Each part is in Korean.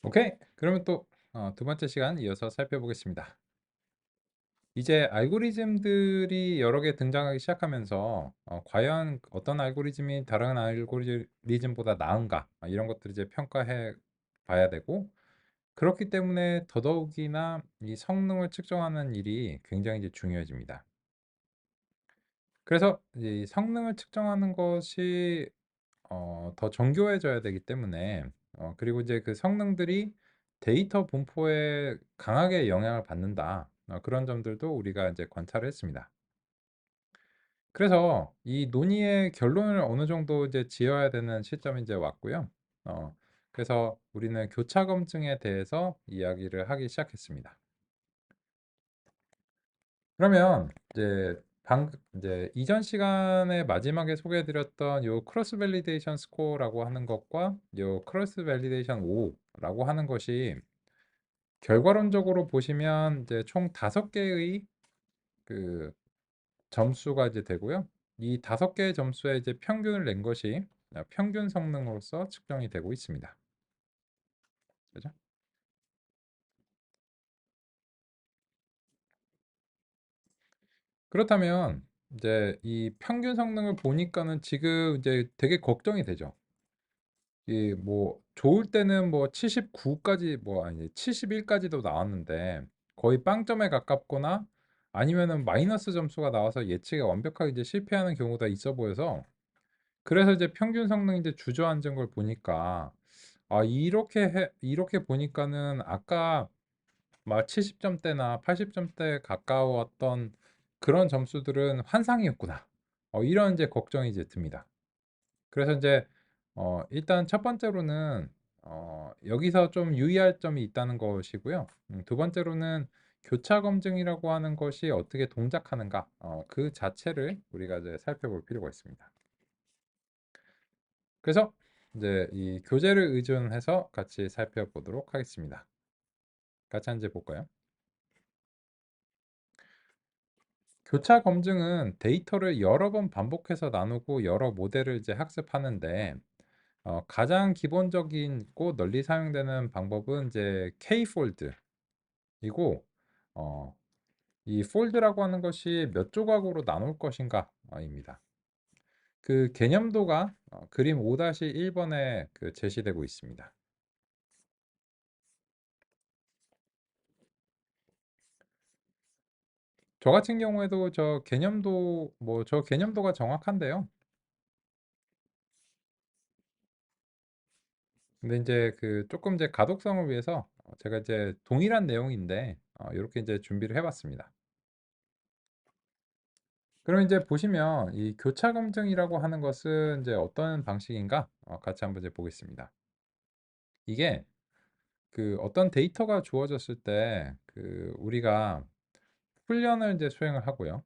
오케이. 그러면 또 두 번째 시간 이어서 살펴보겠습니다. 이제 알고리즘들이 여러 개 등장하기 시작하면서 과연 어떤 알고리즘이 다른 알고리즘보다 나은가 이런 것들을 이제 평가해 봐야 되고, 그렇기 때문에 더더욱이나 이 성능을 측정하는 일이 굉장히 이제 중요해집니다. 그래서 이 성능을 측정하는 것이 더 정교해져야 되기 때문에, 그리고 이제 그 성능들이 데이터 분포에 강하게 영향을 받는다. 그런 점들도 우리가 이제 관찰을 했습니다. 그래서 이 논의의 결론을 어느 정도 이제 지어야 되는 시점이 이제 왔고요. 어, 그래서 우리는 교차 검증에 대해서 이야기를 하기 시작했습니다. 그러면 이제 이전 시간에 마지막에 소개해드렸던 요 크로스 밸리데이션 스코어라고 하는 것과 요 크로스 밸리데이션 O라고 하는 것이 결과론적으로 보시면 이제 총 5개의 그 점수가 이제 되고요. 이 5개의 점수의 이제 평균을 낸 것이 평균 성능으로서 측정이 되고 있습니다. 그죠? 그렇다면 이제 이 평균 성능을 보니까는 지금 이제 되게 걱정이 되죠. 이 뭐 좋을 때는 뭐 79까지 뭐 아니 71까지도 나왔는데 거의 빵점에 가깝거나 아니면은 마이너스 점수가 나와서 예측에 완벽하게 이제 실패하는 경우가 있어 보여서, 그래서 이제 평균 성능이 이제 주저앉은 걸 보니까 이렇게 보니까는 아까 막 70점대나 80점대 가까웠던 그런 점수들은 환상이었구나. 이런 이제 걱정이 이제 듭니다. 그래서 이제 일단 첫 번째로는 여기서 좀 유의할 점이 있다는 것이고요. 두 번째로는 교차 검증이라고 하는 것이 어떻게 동작하는가, 그 자체를 우리가 이제 살펴볼 필요가 있습니다. 그래서 이제 이 교재를 의존해서 같이 살펴보도록 하겠습니다. 같이 한번 볼까요? 교차 검증은 데이터를 여러 번 반복해서 나누고 여러 모델을 이제 학습하는데, 가장 기본적이고 널리 사용되는 방법은 이제 K-폴드이고, 어, 이 폴드라고 하는 것이 몇 조각으로 나눌 것인가입니다. 그 개념도가 그림 5-1번에 그 제시되고 있습니다. 저 같은 경우에도 저 개념도가 정확한데요. 근데 이제 그 조금 이제 가독성을 위해서 제가 이제 동일한 내용인데 이렇게 이제 준비를 해봤습니다. 그럼 이제 보시면 이 교차 검증이라고 하는 것은 이제 어떤 방식인가? 같이 한번 이제 보겠습니다. 이게 그 어떤 데이터가 주어졌을 때 그 우리가 훈련을 이제 수행을 하고요.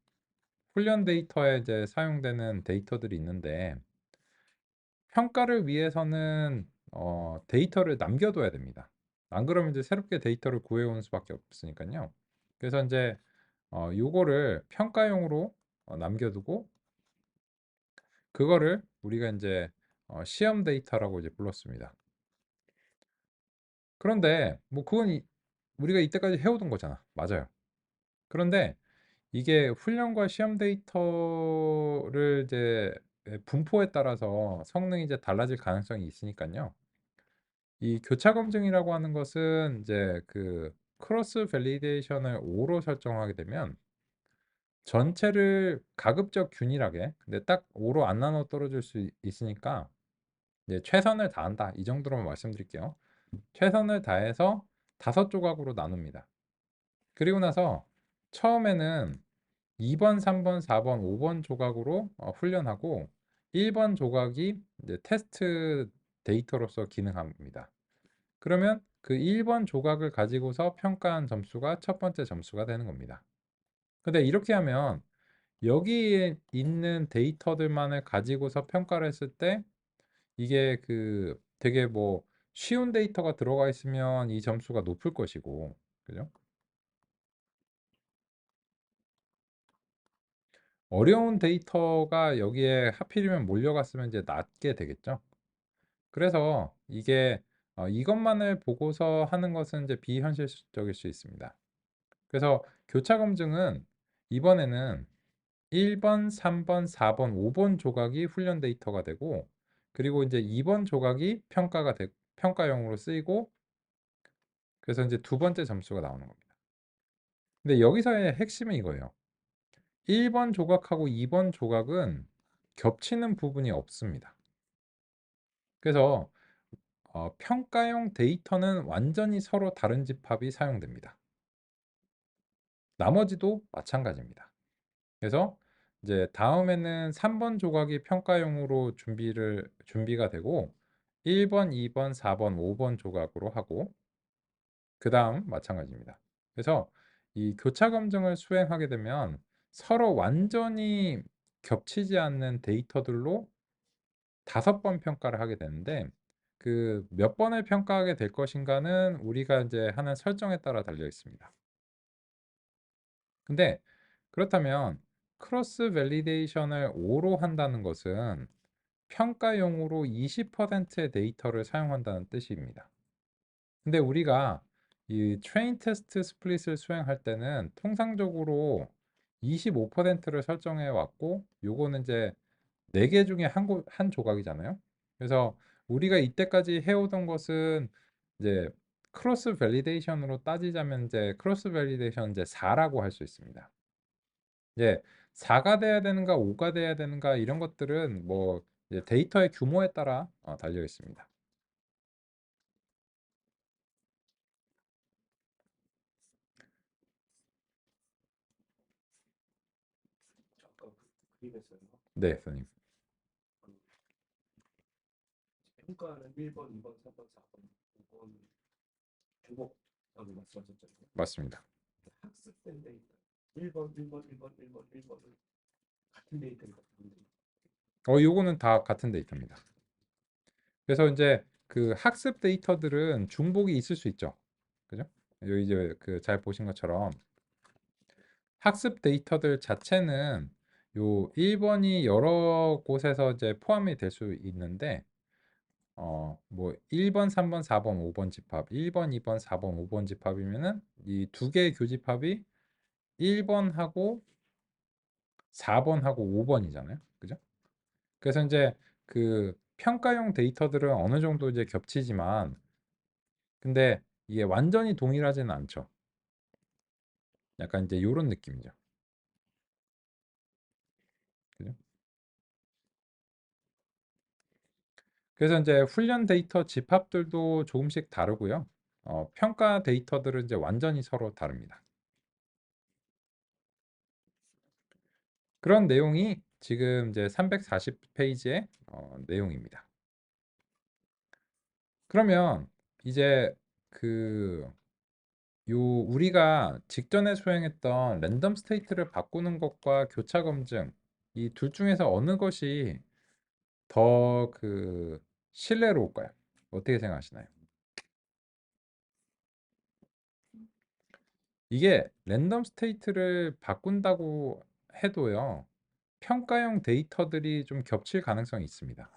훈련 데이터에 이제 사용되는 데이터들이 있는데, 평가를 위해서는 데이터를 남겨둬야 됩니다. 안 그러면 이제 새롭게 데이터를 구해오는 수밖에 없으니까요. 그래서 이제 요거를 평가용으로 남겨두고, 그거를 우리가 이제 시험 데이터라고 이제 불렀습니다. 그런데 뭐 우리가 이때까지 해오던 거잖아. 맞아요. 그런데 이게 훈련과 시험 데이터를 이제 분포에 따라서 성능이 이제 달라질 가능성이 있으니까요. 이 교차 검증이라고 하는 것은 이제 그 크로스 밸리데이션을 5로 설정하게 되면 전체를 가급적 균일하게, 근데 딱 5로 안 나눠 떨어질 수 있으니까 이제 최선을 다한다, 이 정도로만 말씀드릴게요. 최선을 다해서 5조각으로 나눕니다. 그리고 나서 처음에는 2번, 3번, 4번, 5번 조각으로 훈련하고 1번 조각이 이제 테스트 데이터로서 기능합니다. 그러면 그 1번 조각을 가지고서 평가한 점수가 첫 번째 점수가 되는 겁니다. 근데 이렇게 하면 여기에 있는 데이터들만을 가지고서 평가를 했을 때 이게 그 되게 뭐 쉬운 데이터가 들어가 있으면 이 점수가 높을 것이고, 그죠? 어려운 데이터가 여기에 하필이면 몰려갔으면 이제 낮게 되겠죠. 그래서 이게 이것만을 보고서 하는 것은 이제 비현실적일 수 있습니다. 그래서 교차 검증은 이번에는 1번, 3번, 4번, 5번 조각이 훈련 데이터가 되고, 그리고 이제 2번 조각이 평가용으로 쓰이고, 그래서 이제 두 번째 점수가 나오는 겁니다. 근데 여기서의 핵심은 이거예요. 1번 조각하고 2번 조각은 겹치는 부분이 없습니다. 그래서 평가용 데이터는 완전히 서로 다른 집합이 사용됩니다. 나머지도 마찬가지입니다. 그래서 이제 다음에는 3번 조각이 평가용으로 준비가 되고 1번, 2번, 4번, 5번 조각으로 하고 그 다음 마찬가지입니다. 그래서 이 교차 검증을 수행하게 되면 서로 완전히 겹치지 않는 데이터들로 5번 평가를 하게 되는데 그 몇 번을 평가하게 될 것인가는 우리가 이제 하는 설정에 따라 달려 있습니다. 근데 그렇다면 크로스 밸리데이션을 5로 한다는 것은 평가용으로 20%의 데이터를 사용한다는 뜻입니다. 근데 우리가 이 트레인 테스트 스플릿을 수행할 때는 통상적으로 25%를 설정해 왔고 요거는 이제 4개 중에 한 조각이잖아요. 그래서 우리가 이때까지 해오던 것은 이제 크로스 밸리데이션으로 따지자면 이제 크로스 밸리데이션 이제 4라고 할 수 있습니다. 이제 4가 돼야 되는가 5가 돼야 되는가 이런 것들은 뭐 이제 데이터의 규모에 따라 달려 있습니다. 잠깐 그림에서요. 네, 선생님. 그 평가는 1번, 2번, 3번, 4번, 5번 주목라고 말씀하셨잖아요. 맞습니다. 학습된 데이터 1번, 1번, 1번, 1번, 1번은 같은 데이터인 것 같은데. 요거는 다 같은 데이터입니다. 그래서 이제 그 학습 데이터들은 중복이 있을 수 있죠. 그죠? 여기 이제 그 잘 보신 것처럼 학습 데이터들 자체는 요 1번이 여러 곳에서 이제 포함이 될 수 있는데 뭐 1번, 3번, 4번, 5번 집합, 1번, 2번, 4번, 5번 집합이면은 이 두 개의 교집합이 1번하고 4번하고 5번이잖아요. 그죠? 그래서 이제 그 평가용 데이터들은 어느 정도 이제 겹치지만 근데 이게 완전히 동일하지는 않죠. 약간 이제 요런 느낌이죠. 그죠? 그래서 이제 훈련 데이터 집합들도 조금씩 다르고요. 평가 데이터들은 이제 완전히 서로 다릅니다. 그런 내용이 지금 이제 340페이지의 내용입니다. 그러면 이제 그 우리가 직전에 수행했던 랜덤 스테이트를 바꾸는 것과 교차 검증 이 둘 중에서 어느 것이 더 그 신뢰로울까요? 어떻게 생각하시나요? 이게 랜덤 스테이트를 바꾼다고 해도요. 평가용 데이터들이 좀 겹칠 가능성이 있습니다.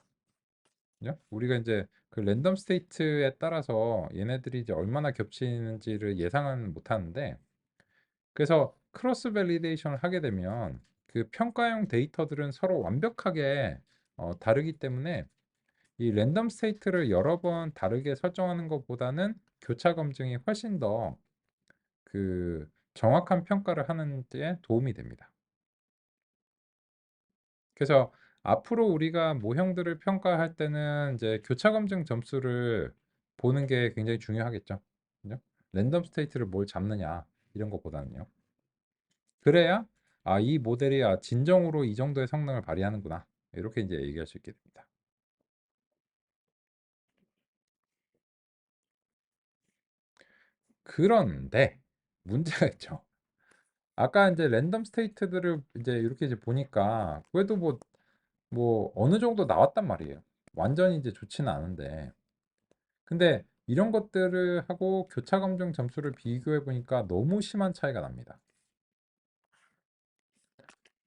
그죠? 우리가 이제 그 랜덤 스테이트에 따라서 얘네들이 이제 얼마나 겹치는지를 예상은 못 하는데 그래서 크로스 밸리데이션을 하게 되면 그 평가용 데이터들은 서로 완벽하게 다르기 때문에 이 랜덤 스테이트를 여러 번 다르게 설정하는 것보다는 교차 검증이 훨씬 더 그 정확한 평가를 하는 데 도움이 됩니다. 그래서 앞으로 우리가 모형들을 평가할 때는 이제 교차 검증 점수를 보는 게 굉장히 중요하겠죠. 그죠? 랜덤 스테이트를 뭘 잡느냐 이런 것보다는요. 그래야 이 모델이 진정으로 이 정도의 성능을 발휘하는구나. 이렇게 이제 얘기할 수 있게 됩니다. 그런데 문제가 있죠. 아까 이제 랜덤 스테이트들을 이제 이렇게 이제 보니까 그래도 뭐 어느 정도 나왔단 말이에요. 완전히 이제 좋지는 않은데. 근데 이런 것들을 하고 교차 검증 점수를 비교해 보니까 너무 심한 차이가 납니다.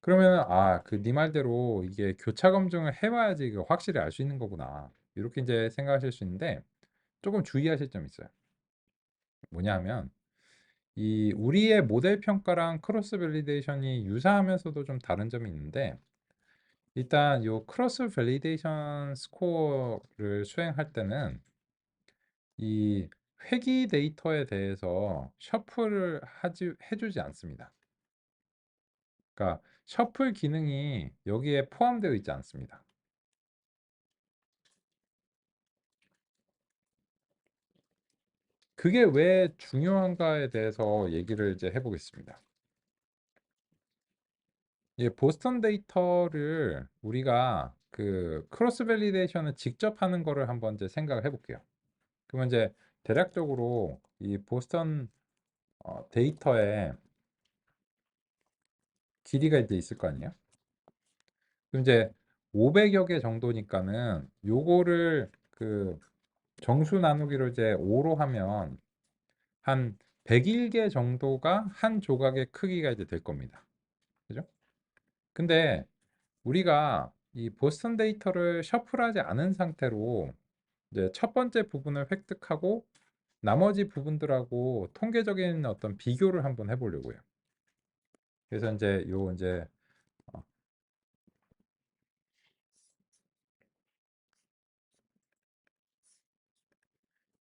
그러면 그 네 말대로 이게 교차 검증을 해봐야지 이거 확실히 알 수 있는 거구나. 이렇게 이제 생각하실 수 있는데 조금 주의하실 점이 있어요. 뭐냐면 이 우리의 모델 평가랑 크로스 밸리데이션이 유사하면서도 좀 다른 점이 있는데, 일단 요 크로스 밸리데이션 스코어를 수행할 때는 이 회귀 데이터에 대해서 셔플을 해주지 않습니다. 그러니까 셔플 기능이 여기에 포함되어 있지 않습니다. 그게 왜 중요한가에 대해서 얘기를 이제 해보겠습니다. 이 보스턴 데이터를 우리가 그 크로스 밸리데이션을 직접 하는 거를 한번 이제 생각을 해볼게요. 그러면 이제 대략적으로 이 보스턴 데이터에 길이가 이제 있을 거 아니에요? 그럼 이제 500여 개 정도니까는 요거를 그 정수 나누기로 이제 5로 하면 한 101개 정도가 한 조각의 크기가 이제 될 겁니다. 그죠? 근데 우리가 이 보스턴 데이터를 셔플하지 않은 상태로 이제 첫 번째 부분을 획득하고 나머지 부분들하고 통계적인 어떤 비교를 한번 해보려고요. 그래서 이제 어,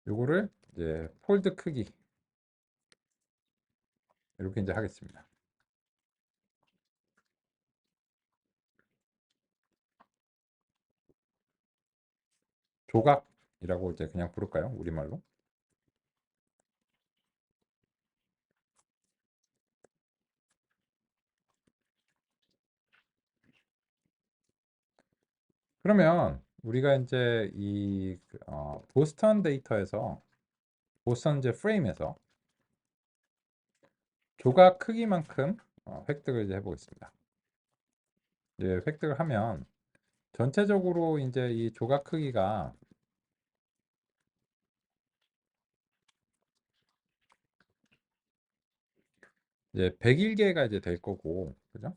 요거를 이제 폴드 크기 이렇게 이제 하겠습니다. 조각이라고 이제 그냥 부를까요? 우리말로? 그러면 우리가 이제 이 보스턴 데이터에서 보스턴 이제 프레임에서 조각 크기만큼 획득을 이제 해보겠습니다. 이제 획득을 하면 전체적으로 이제 이 조각 크기가 이제 101개가 이제 될 거고, 그죠?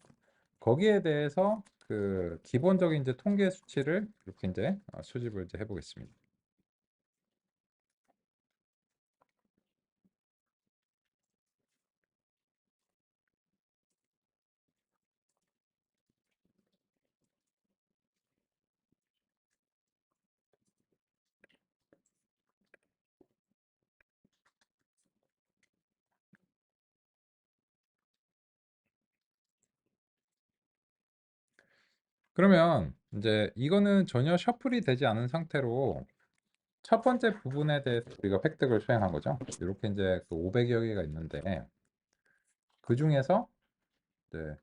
거기에 대해서 그 기본적인 이제 통계 수치를 이렇게 이제 수집을 이제 해보겠습니다. 그러면 이제 이거는 전혀 셔플이 되지 않은 상태로 첫 번째 부분에 대해서 우리가 획득을 수행한 거죠. 이렇게 이제 그 500여 개가 있는데 그 중에서 이제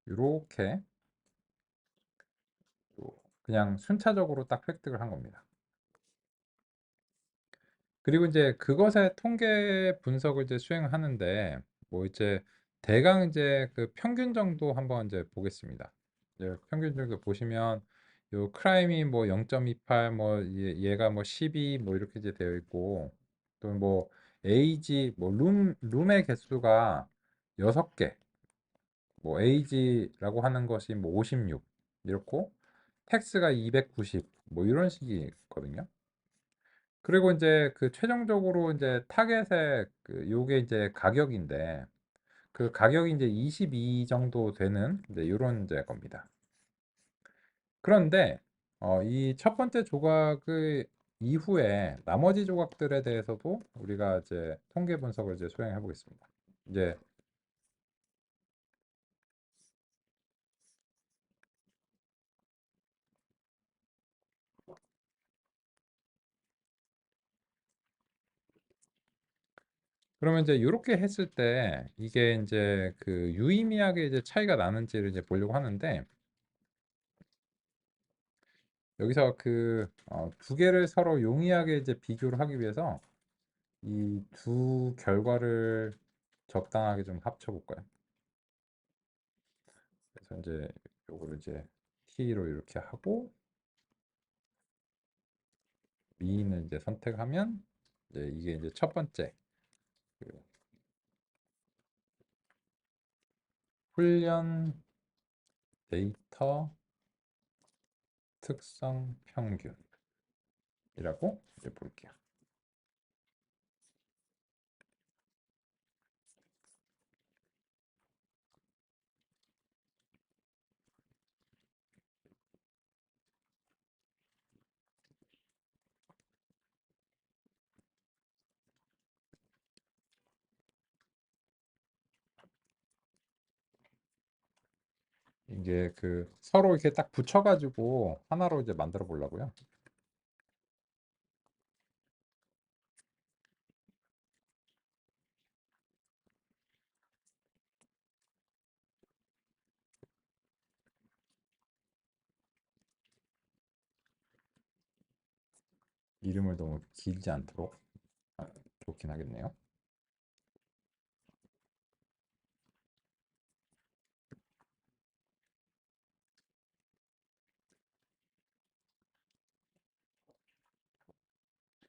이렇게 그냥 순차적으로 딱 획득을 한 겁니다. 그리고 이제 그것의 통계 분석을 이제 수행하는데 뭐 이제 대강 이제 그 평균 정도 한번 이제 보겠습니다. 이제 평균 정도 보시면 요 크라임이 뭐 0.28, 뭐 얘가 뭐 12, 뭐 이렇게 이제 되어 있고, 또 뭐 에이지 뭐 룸의 개수가 6개, 뭐 에이지라고 하는 것이 뭐 56 이렇고, 텍스가 290 뭐 이런 식이 있거든요. 그리고 이제 그 최종적으로 이제 타겟의 그 요게 이제 가격인데, 그 가격이 이제 22 정도 되는 이제 요런 이제 겁니다. 그런데 이 첫 번째 조각의 이후에 나머지 조각들에 대해서도 우리가 이제 통계 분석을 이제 수행해 보겠습니다. 이제 그러면 이제 이렇게 했을 때 이게 이제 그 유의미하게 이제 차이가 나는지를 이제 보려고 하는데, 여기서 그 두 개를 서로 용이하게 이제 비교를 하기 위해서 이 두 결과를 적당하게 좀 합쳐 볼까요? 그래서 이제 요거를 이제 T로 이렇게 하고 미인을 이제 선택하면 이제 이게 이제 첫 번째 그 훈련 데이터 특성 평균이라고 이제 볼게요. 이게 그 서로 이렇게 딱 붙여가지고 하나로 이제 만들어 보려고요. 이름을 너무 길지 않도록 좋긴 하겠네요.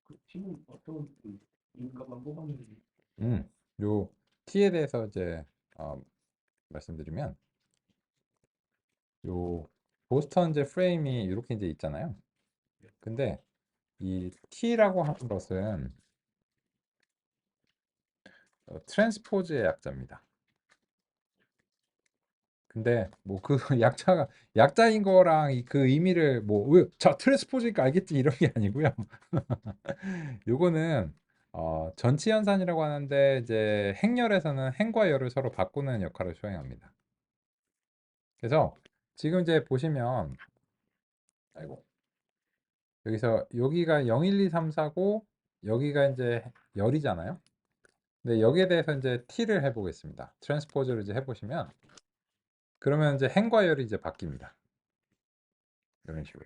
그 팀은 어떤 그 인가만 뽑았는지. 음, 요 T에 대해서 이제 어, 말씀드리면 요 보스턴 이제 프레임이 이렇게 이제 있잖아요. 근데 이 T라고 하는 것은 트랜스포즈의 약자입니다. 근데 뭐 그 약자가 약자인 거랑 그 의미를 뭐 자 트랜스포즈니까 알겠지 이런 게 아니고요. 요거는 전치현산이라고 하는데 이제 행렬에서는 행과 열을 서로 바꾸는 역할을 수행합니다. 그래서 지금 이제 보시면 아이고 여기서 여기가 0, 1, 2, 3, 4고 여기가 이제 열이잖아요. 근데 여기에 대해서 이제 t를 해보겠습니다. 트랜스포즈를 이제 해보시면 그러면 이제 행과 열이 이제 바뀝니다. 이런 식으로.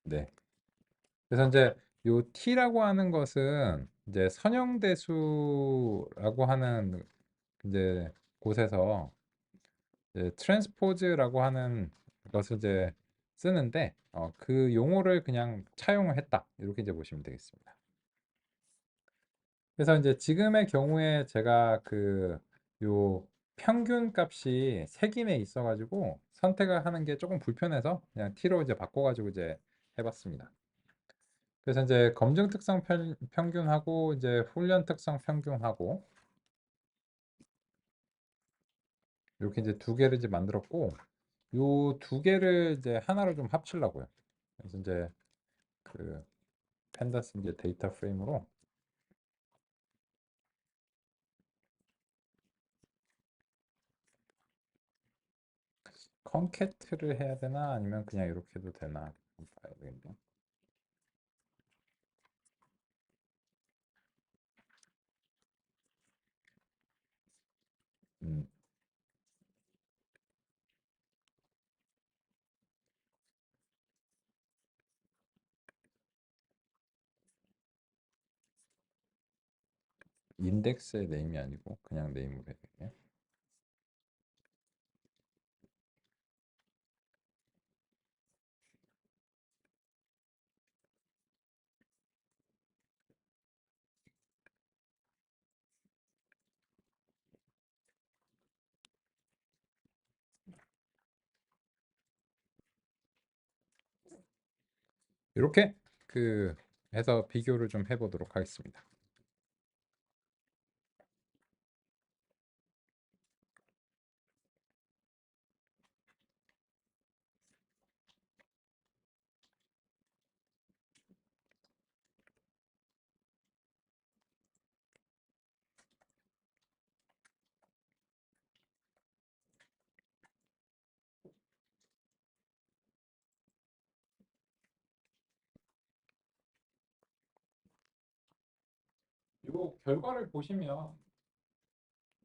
네. 그래서 이제 요 t라고 하는 것은 이제 선형대수라고 하는 이제 곳에서 이제 트랜스포즈라고 하는 것을 이제 쓰는데 그 용어를 그냥 차용을 했다. 이렇게 이제 보시면 되겠습니다. 그래서 이제 지금의 경우에 제가 그 요 평균 값이 색임에 있어가지고 선택을 하는 게 조금 불편해서 그냥 t로 이제 바꿔가지고 이제 해봤습니다. 그래서 이제 검증 특성 평균하고 이제 훈련 특성 평균하고 이렇게 이제 두 개를 이제 만들었고 요 두 개를 이제 하나로 좀 합치려고요. 그래서 이제 그 펜다스 이제 데이터 프레임으로 컨캐트를 해야 되나 아니면 그냥 이렇게 해도 되나 한번 봐야 되겠네요. 음, 인덱스의 네임이 아니고 그냥 네임으로 해야 되겠네요. 이렇게 그 해서 비교를 좀 해보도록 하겠습니다. 이 결과를 보시면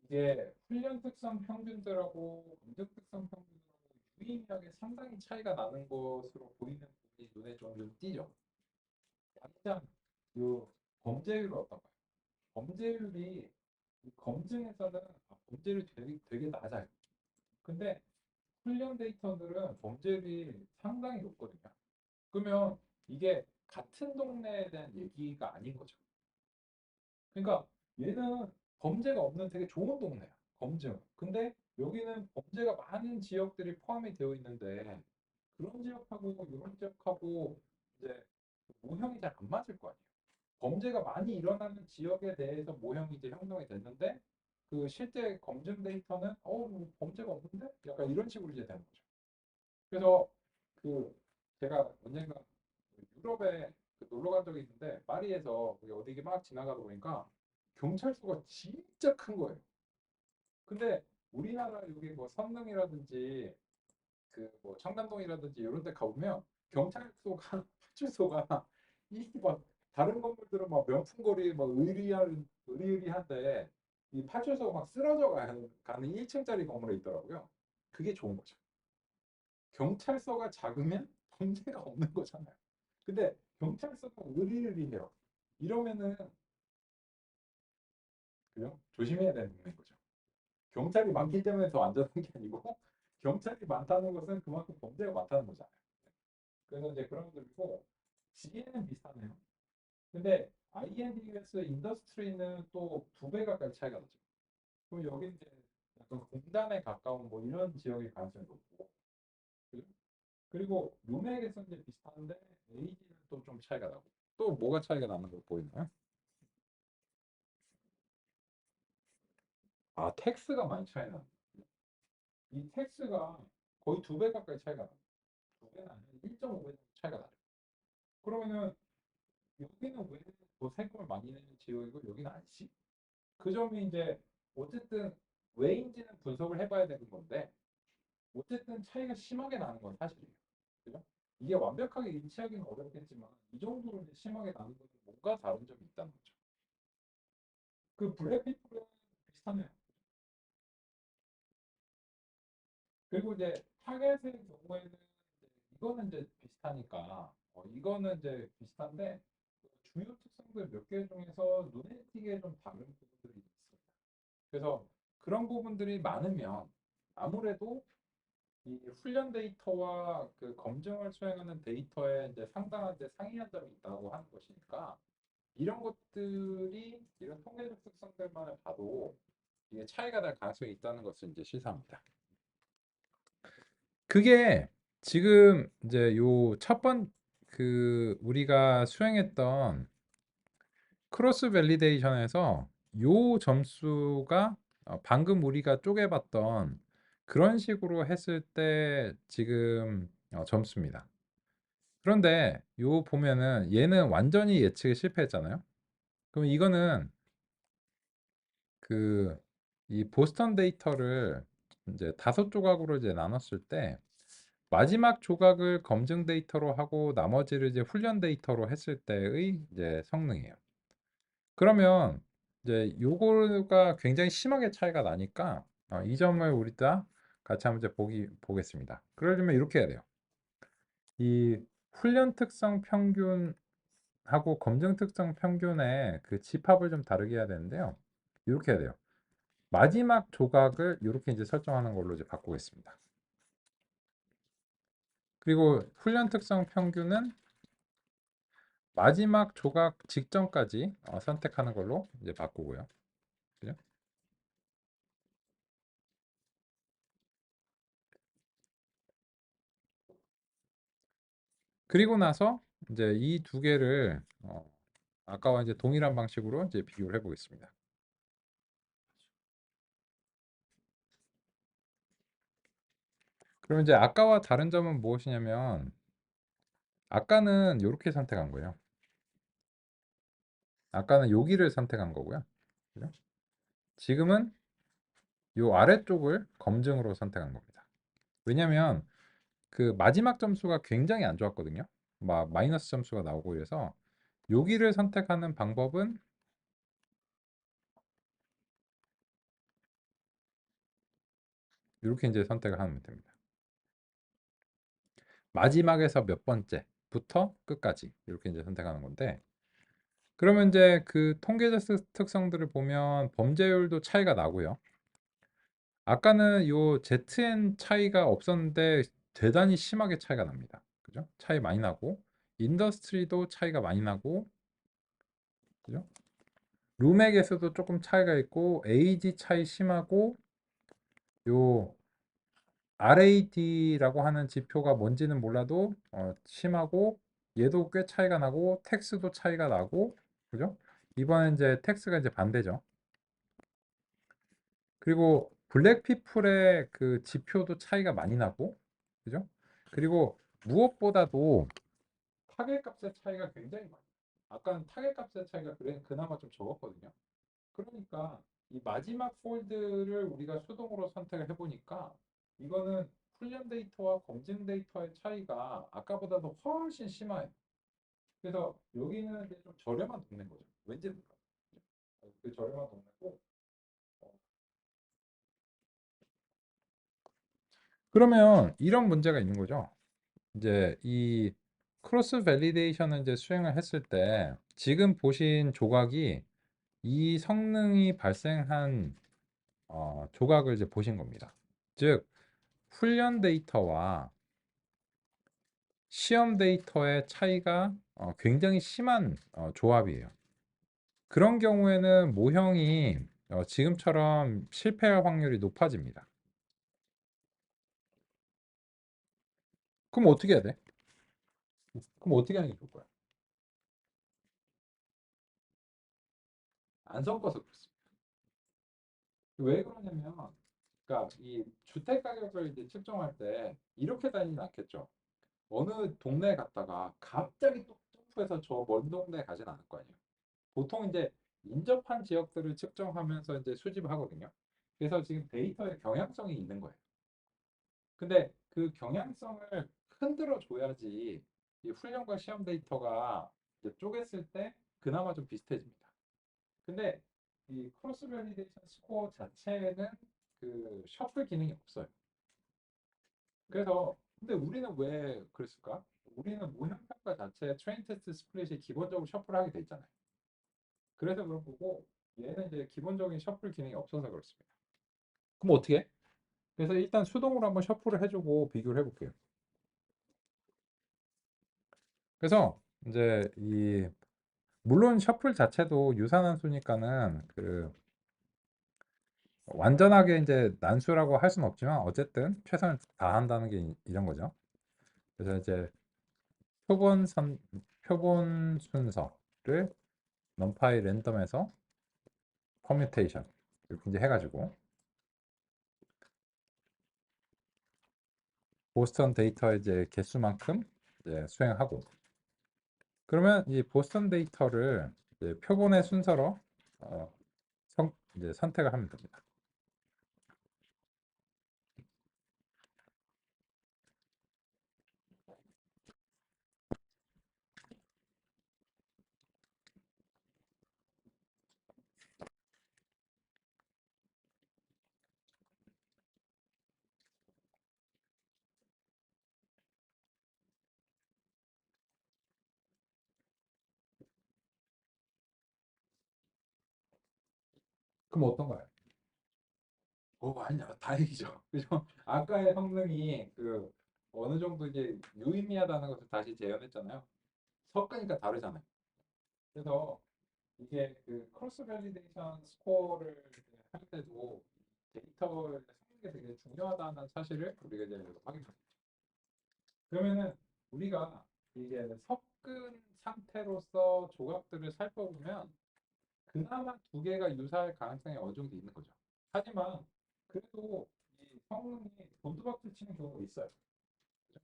이게 훈련 특성 평균들하고 검증 특성 평균들하고 유의미하게 상당히 차이가 나는 것으로 보이는 부분이 눈에 좀 띄죠. 당장 요 범죄율 어떤가요? 범죄율이 이 검증에서는 범죄율이 되게 낮아요. 근데 훈련 데이터들은 범죄율이 상당히 높거든요. 그러면 이게 같은 동네에 대한 얘기가 아닌 거죠. 그러니까 얘는 범죄가 없는 되게 좋은 동네야. 검증. 근데 여기는 범죄가 많은 지역들이 포함이 되어 있는데 그런 지역하고 이런 지역하고 이제 모형이 잘 안 맞을 거 아니에요. 범죄가 많이 일어나는 지역에 대해서 모형이 이제 형성이 됐는데 그 실제 검증 데이터는 뭐 범죄가 없는데 약간 이런 식으로 이제 되는 거죠. 그래서 그 제가 언젠가 유럽에 놀러 간 적이 있는데 파리에서 어디 막 지나가다 보니까 경찰서가 진짜 큰 거예요. 근데 우리나라 여기 뭐 선릉이라든지 그 뭐 청담동이라든지 이런 데 가보면 경찰서가 파출소가 이 막 다른 건물들은 막 명품거리 막 의리의리한데 이 파출소가 막 쓰러져 가는 1층짜리 건물에 있더라고요. 그게 좋은 거죠. 경찰서가 작으면 범죄가 없는 거잖아요. 근데 경찰서가 의리의리해요. 이러면은 그죠? 조심해야 되는 거죠. 경찰이 많기 때문에 더 안전한 게 아니고 경찰이 많다는 것은 그만큼 범죄가 많다는 거잖아요. 그래서 이제 그런 것들이고 GN은 비슷하네요. 근데 INDUS 인더스트리는 또 두 배 가까이 차이가 나죠. 그럼 여기 이제 약간 공단에 가까운 뭐 이런 지역일 가능성이 높고 그죠? 그리고 루맥에서 이제 비슷한데 AD는 또 좀 차이가 나고 또 뭐가 차이가 나는 거 보이나요? 아 텍스가 많이 차이 나요. 이 텍스가 거의 두 배 가까이 차이가 나요. 두 배는 아니고 1.5배 차이가 나요. 그러면은 여기는 왜 더 세금을 많이 내는 지역이고 여기는 아니지? 그 점이 이제 어쨌든 왜인지는 분석을 해봐야 되는 건데 어쨌든 차이가 심하게 나는 건 사실이에요. 그죠? 이게 완벽하게 일치하기는 어렵겠지만 이 정도로 이제 심하게 나는 것은 뭔가 다른 점이 있다는 거죠. 그 블랙피플은 비슷하네요. 그리고 이제 타겟의 경우에는 이제 이거는 이제 비슷하니까 이거는 이제 비슷한데 그 주요 특성들 몇 개 중에서 눈에 띄게 좀 다른 부분들이 있습니다. 그래서 그런 부분들이 많으면 아무래도 이 훈련 데이터와 그 검증을 수행하는 데이터에 이제 상당한 이제 상이한 점이 있다고 하는 것이니까 이런 것들이 이런 통계적 특성들만을 봐도 이게 차이가 날 가능성이 있다는 것을 이제 시사합니다. 그게 지금 이제 요 첫 번 그 우리가 수행했던 크로스 밸리데이션에서 요 점수가 방금 우리가 쪼개봤던 그런 식으로 했을 때 지금 점수입니다. 그런데 요 보면은 얘는 완전히 예측에 실패했잖아요. 그럼 이거는 그 이 보스턴 데이터를 이제 5조각으로 이제 나눴을 때 마지막 조각을 검증 데이터로 하고 나머지를 이제 훈련 데이터로 했을 때의 이제 성능이에요. 그러면 이제 요거가 굉장히 심하게 차이가 나니까 이 점을 우리가 같이 한번 이제 보겠습니다. 그러려면 이렇게 해야 돼요. 이 훈련 특성 평균하고 검증 특성 평균의 그 집합을 좀 다르게 해야 되는데요. 이렇게 해야 돼요. 마지막 조각을 이렇게 이제 설정하는 걸로 이제 바꾸겠습니다. 그리고 훈련 특성 평균은 마지막 조각 직전까지 선택하는 걸로 이제 바꾸고요. 그죠? 그리고 나서 이제 이 두 개를 아까와 이제 동일한 방식으로 이제 비교를 해보겠습니다. 그럼 이제 아까와 다른 점은 무엇이냐면 아까는 이렇게 선택한 거예요. 아까는 여기를 선택한 거고요. 그죠? 지금은 이 아래쪽을 검증으로 선택한 겁니다. 왜냐하면 그 마지막 점수가 굉장히 안 좋았거든요. 막 마이너스 점수가 나오고 이래서 여기를 선택하는 방법은 이렇게 이제 선택을 하면 됩니다. 마지막에서 몇 번째부터 끝까지 이렇게 이제 선택하는 건데 그러면 이제 그 통계적 특성들을 보면 범죄율도 차이가 나고요. 아까는 요 ZN 차이가 없었는데 대단히 심하게 차이가 납니다. 그죠? 차이 많이 나고 인더스트리도 차이가 많이 나고 그죠? 룸액에서도 조금 차이가 있고 AG 차이 심하고 요 RAD라고 하는 지표가 뭔지는 몰라도 심하고 얘도 꽤 차이가 나고 텍스도 차이가 나고 그죠? 이번엔 이제 텍스가 이제 반대죠. 그리고 블랙피플의 그 지표도 차이가 많이 나고 그죠? 그리고 무엇보다도 타겟 값의 차이가 굉장히 많아요. 아까는 타겟 값의 차이가 그나마 좀 적었거든요. 그러니까 이 마지막 폴드를 우리가 수동으로 선택을 해보니까 이거는 훈련 데이터와 검증 데이터의 차이가 아까보다도 훨씬 심해요. 그래서 여기는 이제 좀 저렴한 동네인 거죠. 왠지 모르겠어요. 그 저렴한 동네고. 어, 그러면 이런 문제가 있는 거죠. 이제 이 크로스 밸리데이션을 이제 수행을 했을 때 지금 보신 조각이 이 성능이 발생한 조각을 이제 보신 겁니다. 즉 훈련 데이터와 시험 데이터의 차이가 굉장히 심한 조합이에요. 그런 경우에는 모형이 지금처럼 실패할 확률이 높아집니다. 그럼 어떻게 해야 돼? 그럼 어떻게 하는 게 좋을 거야? 안 섞어서 그렇습니다. 왜 그러냐면, 그러니까 이 주택 가격을 이제 측정할 때 이렇게 다니진 않겠죠. 어느 동네에 갔다가 갑자기 또 점프해서 저 먼 동네에 가진 않을 거 아니에요. 보통 이제 인접한 지역들을 측정하면서 이제 수집을 하거든요. 그래서 지금 데이터에 경향성이 있는 거예요. 근데 그 경향성을 흔들어 줘야지 이 훈련과 시험 데이터가 이제 쪼갰을 때 그나마 좀 비슷해집니다. 근데 이 크로스 밸리데이션 스코어 자체에는 그 셔플 기능이 없어요. 그래서 근데 우리는 왜 그랬을까? 우리는 모형 평가 자체에 트레인 테스트 스플릿이 기본적으로 셔플하게 돼 있잖아요. 그래서 그런 거고 얘는 이제 기본적인 셔플 기능이 없어서 그렇습니다. 그럼 어떻게 해? 그래서 일단 수동으로 한번 셔플을 해주고 비교를 해볼게요. 그래서 이제 이 물론 셔플 자체도 유산한 수니까는 그 완전하게 이제 난수라고 할 수는 없지만 어쨌든 최선을 다한다는 게 이런 거죠. 그래서 이제 표본 선 표본 순서를 넘파이 랜덤에서 퍼뮤테이션 이렇게 이제 해가지고 보스턴 데이터의 이제 개수만큼 이제 수행하고 그러면 이 보스턴 데이터를 이제 표본의 순서로 어, 이제 선택을 하면 됩니다. 그럼 어떤가요? 아니야, 다행이죠. 그죠? 아까의 성능이 그 어느 정도 이제 유의미하다는 것을 다시 재현했잖아요. 섞으니까 다르잖아요. 그래서 이게 그 크로스 밸리데이션 스코어를 할 때도 데이터의 성능이 되게 중요하다는 사실을 우리가 이제 확인합니다. 그러면은 우리가 이게 섞은 상태로서 조각들을 살펴보면 그나마 두 개가 유사할 가능성이 어느 정도 있는 거죠. 하지만 그래도 이 성능이 곤두박질 치는 경우가 있어요. 그죠?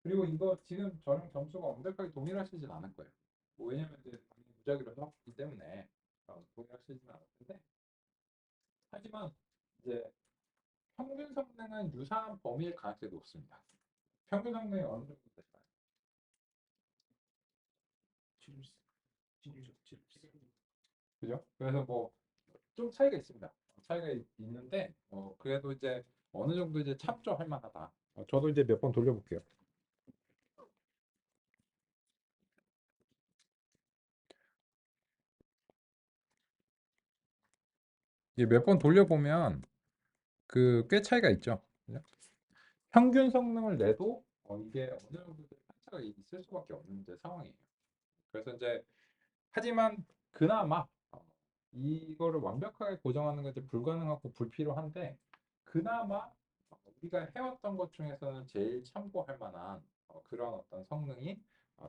그리고 이거 지금 저랑 점수가 완벽하게 동일하시진 않을 거예요. 뭐 왜냐면 이제 무작위로 해왔기 때문에 동일하시진 않을 텐데 하지만 이제 평균 성능은 유사한 범위일 가능성이 높습니다. 평균 성능이 어느 정도 될까요? 7, 그죠? 그래서 뭐 좀 차이가 있습니다. 차이가 있는데 그래도 이제 어느 정도 이제 참조할 만하다. 저도 이제 몇 번 돌려볼게요. 이게 몇 번 돌려보면 그 꽤 차이가 있죠. 그죠? 평균 성능을 내도 이게 어느 정도 편차가 있을 수밖에 없는 이제 상황이에요. 그래서 이제 하지만 그나마 이거를 완벽하게 고정하는 건 이제 불가능하고 불필요한데 그나마 우리가 해왔던 것 중에서는 제일 참고할 만한 그런 어떤 성능이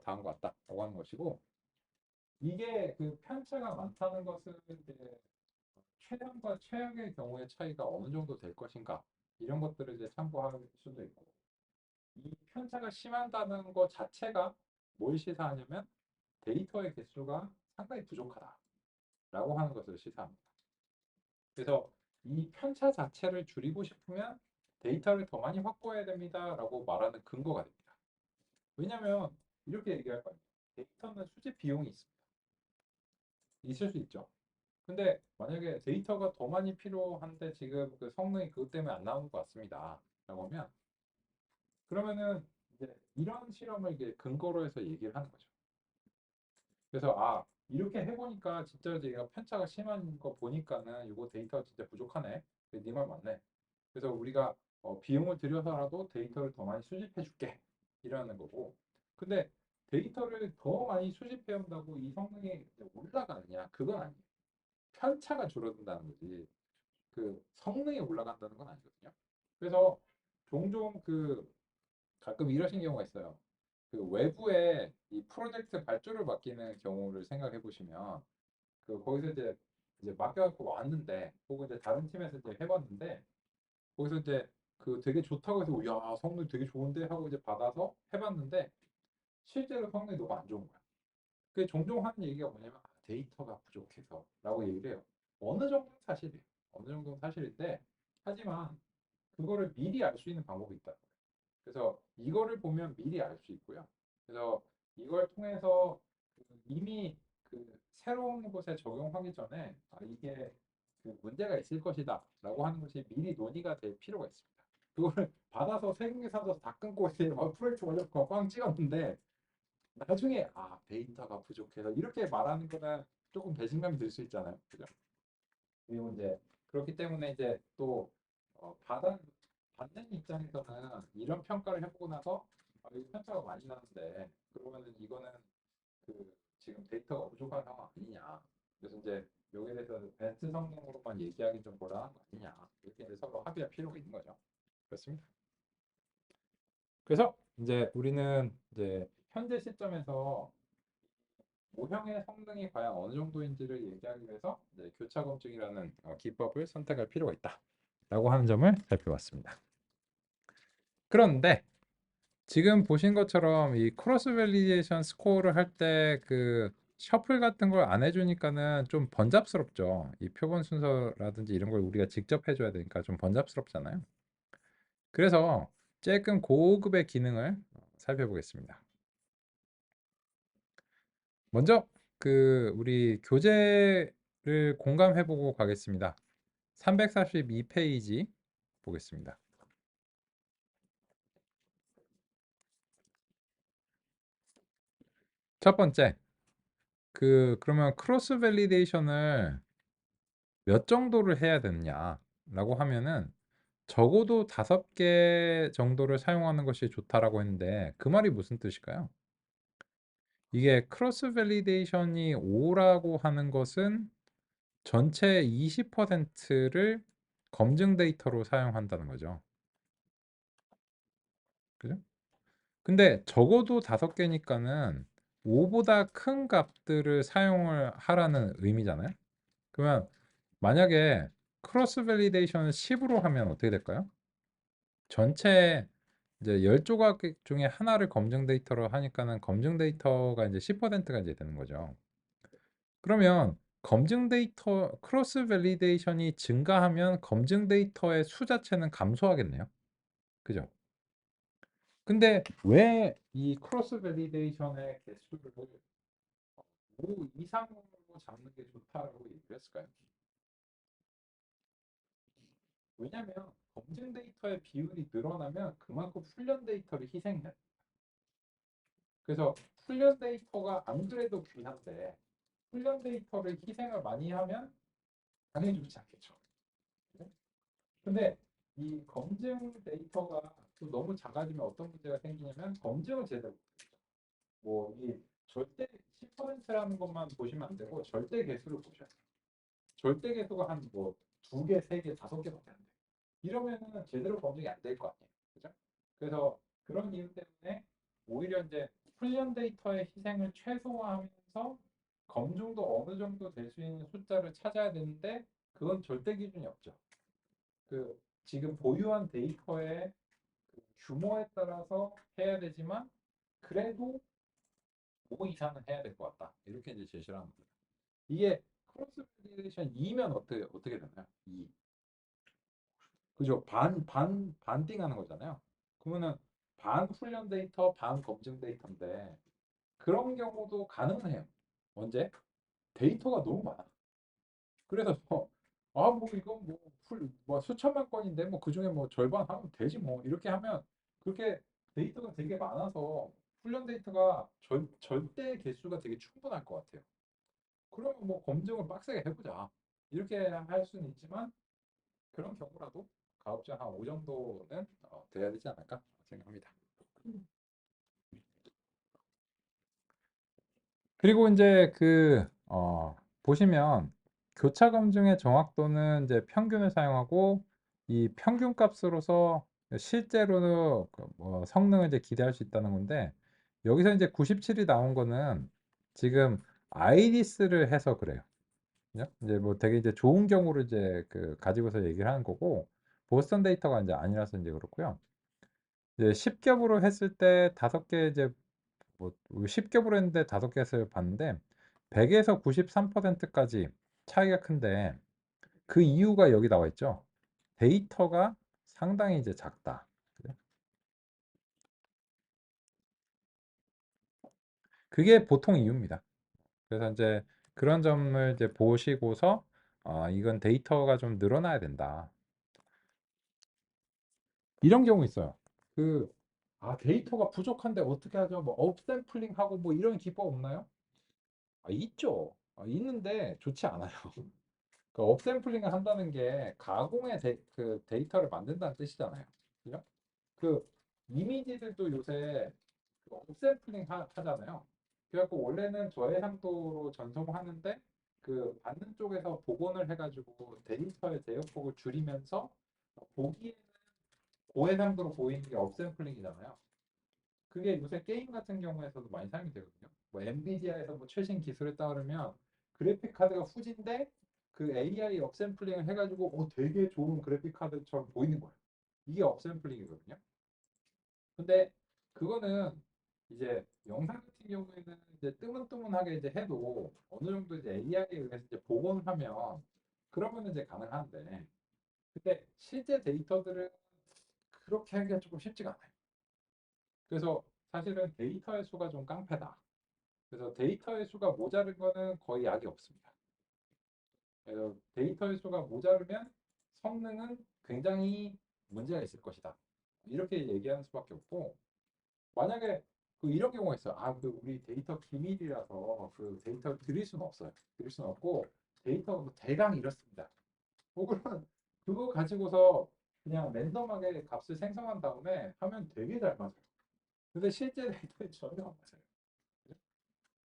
다음과 같다라고 하는 것이고 이게 그 편차가 많다는 것은 이제 최상과 최악의 경우의 차이가 어느 정도 될 것인가 이런 것들을 이제 참고할 수도 있고 이 편차가 심하다는 것 자체가 뭘 시사하냐면 데이터의 개수가 상당히 부족하다라고 하는 것을 시사합니다. 그래서 이 편차 자체를 줄이고 싶으면 데이터를 더 많이 확보해야 됩니다라고 말하는 근거가 됩니다. 왜냐하면 이렇게 얘기할 거예요. 데이터는 수집 비용이 있습니다. 있을 수 있죠. 근데 만약에 데이터가 더 많이 필요한데 지금 그 성능이 그것 때문에 안 나오는 것 같습니다. 라고 하면 그러면은 이제 이런 실험을 이제 근거로 해서 얘기를 하는 거죠. 그래서 이렇게 해보니까 진짜 얘가 편차가 심한 거 보니까는 이거 데이터가 진짜 부족하네. 네 말 맞네. 그래서 우리가 비용을 들여서라도 데이터를 더 많이 수집해 줄게. 이러는 거고. 근데 데이터를 더 많이 수집해 온다고 이 성능이 올라가느냐? 그건 아니에요. 편차가 줄어든다는 거지. 그 성능이 올라간다는 건 아니거든요. 그래서 종종 그 가끔 이러신 경우가 있어요. 그 외부에 이 프로젝트 발주를 맡기는 경우를 생각해 보시면 거기서 이제 맡겨갖고 왔는데 혹은 이제 다른 팀에서 이제 해봤는데 거기서 이제 그 되게 좋다고 해서 야 성능 되게 좋은데 하고 이제 받아서 해봤는데 실제로 성능이 너무 안 좋은 거야. 그 종종 하는 얘기가 뭐냐면 데이터가 부족해서라고 얘기를 해요. 어느 정도는 사실이에요. 어느 정도는 사실인데 하지만 그거를 미리 알 수 있는 방법이 있다. 그래서 이거를 보면 미리 알 수 있고요. 그래서 이걸 통해서 이미 그 새로운 곳에 적용하기 전에 이게 그 문제가 있을 것이다라고 하는 것이 미리 논의가 될 필요가 있습니다. 그거를 받아서 세금계 사서 다 끊고 이제 막 프로젝트 완료 꽝 찍었는데 나중에 데이터가 부족해서 이렇게 말하는 거는 조금 배신감이 들 수 있잖아요. 그죠? 그리고 이제 그렇기 때문에 이제 또 받는 입장에서는 이런 평가를 해보고 나서 이거 편차가 많이 나는데 그러면은 이거는 그 지금 데이터가 부족한 상황 아니냐. 그래서 이제 여기에 대해서 베스트 성능으로만 얘기하기 좀 곤란한 거 아니냐. 이렇게 이제 서로 합의할 필요가 있는 거죠. 그렇습니다. 그래서 이제 우리는 이제 현재 시점에서 모형의 성능이 과연 어느 정도인지를 얘기하기 위해서 이제 교차 검증이라는 기법을 선택할 필요가 있다라고 하는 점을 살펴봤습니다. 그런데 지금 보신 것처럼 이 크로스 밸리데이션 스코어를 할 때 그 셔플 같은 걸 안 해주니까는 좀 번잡스럽죠. 이 표본 순서라든지 이런 걸 우리가 직접 해줘야 되니까 좀 번잡스럽잖아요. 그래서 조금 고급의 기능을 살펴보겠습니다. 먼저 우리 교재를 공감해보고 가겠습니다. 342페이지 보겠습니다. 첫 번째, 그러면 크로스 밸리데이션을 몇 정도를 해야 되느냐라고 하면은 적어도 5개 정도를 사용하는 것이 좋다라고 했는데 그 말이 무슨 뜻일까요? 이게 크로스 밸리데이션이 5라고 하는 것은 전체 20%를 검증 데이터로 사용한다는 거죠. 그죠? 근데 적어도 5개니까는 5보다 큰 값들을 사용을 하라는 의미잖아요. 그러면 만약에 크로스 밸리데이션을 10으로 하면 어떻게 될까요? 전체 이제 10조각 중에 하나를 검증 데이터로 하니까는 검증 데이터가 이제 10%가 이제 되는 거죠. 그러면 검증 데이터 크로스 밸리데이션이 증가하면 검증 데이터의 수 자체는 감소하겠네요. 그죠? 근데 왜 이 크로스 밸리데이션의 개수를 5 이상으로 잡는 게 좋다라고 얘기를 했을까요? 왜냐하면 검증 데이터의 비율이 늘어나면 그만큼 훈련 데이터를 희생해야 돼요. 그래서 훈련 데이터가 안 그래도 귀한데 훈련 데이터를 희생을 많이 하면 당연히 좋지 않겠죠. 네? 근데 이 검증 데이터가 또 너무 작아지면 어떤 문제가 생기냐면 검증을 제대로 뭐이 절대 10%라는 것만 보시면 안 되고 절대 개수를 보셔야 돼요. 절대 개수가 한 뭐 2개, 3개, 5개밖에 안 돼요. 이러면은 제대로 검증이 안 될 거 아니에요. 그죠? 그래서 그런 이유 때문에 오히려 이제 훈련 데이터의 희생을 최소화하면서 검증도 어느 정도 될 수 있는 숫자를 찾아야 되는데 그건 절대 기준이 없죠. 지금 보유한 데이터의 규모에 따라서 해야 되지만 그래도 5 이상은 해야 될 것 같다. 이렇게 이제 제시를 합니다. 이게 크로스 멀티플리케이션 2면 어떻게 되나요? 2. 그죠? 반띵 하는 거잖아요. 그러면은 반 훈련 데이터, 반 검증 데이터인데 그런 경우도 가능은 해요. 언제? 데이터가 너무 많아. 그래서 뭐 이거 뭐 수천만 건인데 뭐 그중에 뭐 절반 하면 되지 뭐 이렇게 하면 그렇게 데이터가 되게 많아서 훈련 데이터가 절대 개수가 되게 충분할 것 같아요. 그러면 뭐 검증을 빡세게 해보자. 이렇게 할 수는 있지만 그런 경우라도 가급적 한 5 정도는 돼야 되지 않을까 생각합니다. 그리고 이제 보시면 교차 검증의 정확도는 이제 평균을 사용하고 이 평균 값으로서 실제로는 그뭐 성능을 이제 기대할 수 있다는 건데 여기서 이제 97이 나온 거는 지금 아이리스를 해서 그래요. 그죠? 이제 뭐 되게 이제 좋은 경우를 이제 가지고서 얘기를 하는 거고 보스턴 데이터가 이제 아니라서 이제 그렇고요. 이제 10겹으로 했을 때 5개 이제 뭐 10겹으로 했는데 5개에서 봤는데 100에서 93%까지 차이가 큰데 그 이유가 여기 나와 있죠. 데이터가 상당히 이제 작다. 그게 보통 이유입니다. 그래서 이제 그런 점을 이제 보시고서 이건 데이터가 좀 늘어나야 된다. 이런 경우 있어요. 데이터가 부족한데 어떻게 하죠? 뭐 업샘플링 하고 뭐 이런 기법 없나요? 있죠. 있는데 좋지 않아요. 그 업샘플링을 한다는 게 가공의 데이터를 만든다는 뜻이잖아요. 그죠? 그 이미지들도 요새 업샘플링 하잖아요. 그래갖고 원래는 저해상도로 전송하는데 그 받는 쪽에서 복원을 해가지고 데이터의 대역폭을 줄이면서 보기에는 고해상도로 보이는 게 업샘플링이잖아요. 그게 요새 게임 같은 경우에서도 많이 사용이 되거든요. 뭐 엔비디아에서 뭐 최신 기술에 따르면 그래픽 카드가 후진데 그 AI 업샘플링을 해가지고 되게 좋은 그래픽 카드처럼 보이는 거예요. 이게 업샘플링이거든요. 근데 그거는 이제 영상 같은 경우에는 이제 뜨문뜨문하게 이제 해도 어느 정도 이제 AI에 의해서 이제 복원을 하면 그러면 이제 가능한데 근데 실제 데이터들은 그렇게 하기가 조금 쉽지가 않아요. 그래서 사실은 데이터의 수가 좀 깡패다. 그래서 데이터의 수가 모자른 거는 거의 약이 없습니다. 그래서 데이터의 수가 모자르면 성능은 굉장히 문제가 있을 것이다. 이렇게 얘기하는 수밖에 없고 만약에 이런 경우가 있어요. 우리 데이터 기밀이라서 그 데이터를 드릴 수는 없어요. 드릴 수는 없고 데이터가 뭐 대강 이렇습니다. 그러면 그거 가지고서 그냥 랜덤하게 값을 생성한 다음에 하면 되게 잘 맞아요. 근데 실제 데이터에 전혀 안 맞아요.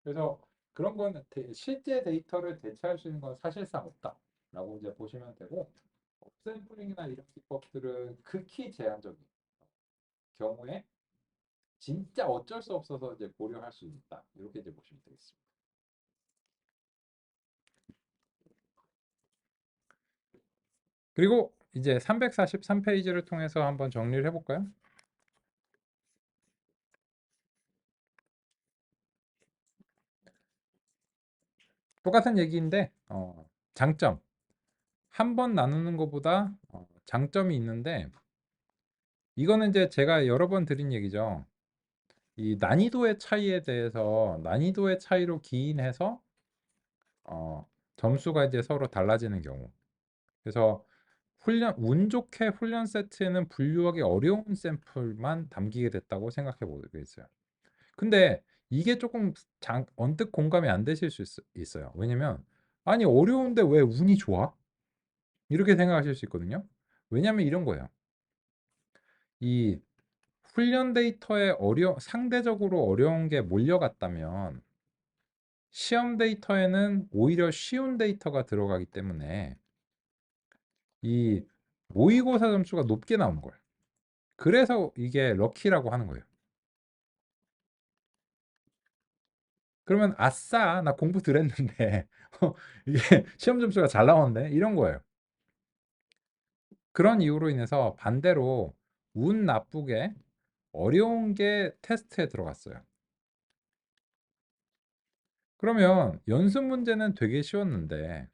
그래서 그런 건 실제 데이터를 대체할 수 있는 건 사실상 없다라고 이제 보시면 되고 업샘플링이나 이런 기법들은 극히 제한적인 경우에 진짜 어쩔 수 없어서 이제 고려할 수 있다. 이렇게 이제 보시면 되겠습니다. 그리고 이제 343페이지를 통해서 한번 정리를 해볼까요? 똑같은 얘기인데 장점 한 번 나누는 것보다 장점이 있는데 이거는 이제 제가 여러 번 드린 얘기죠. 이 난이도의 차이에 대해서 난이도의 차이로 기인해서 점수가 이제 서로 달라지는 경우. 그래서 운 좋게 훈련 세트에는 분류하기 어려운 샘플만 담기게 됐다고 생각해 보겠어요. 근데 이게 조금 언뜻 공감이 안 되실 수 있어요. 왜냐면 아니 어려운데 왜 운이 좋아? 이렇게 생각하실 수 있거든요. 왜냐면 이런 거예요. 이 훈련 데이터에 상대적으로 어려운 게 몰려갔다면 시험 데이터에는 오히려 쉬운 데이터가 들어가기 때문에 이 모의고사 점수가 높게 나오는 거예요. 그래서 이게 럭키라고 하는 거예요. 그러면 아싸, 나 공부 들었는데 이게 시험 점수가 잘 나오는데 이런 거예요. 그런 이유로 인해서 반대로 운 나쁘게 어려운 게 테스트에 들어갔어요. 그러면 연습 문제는 되게 쉬웠는데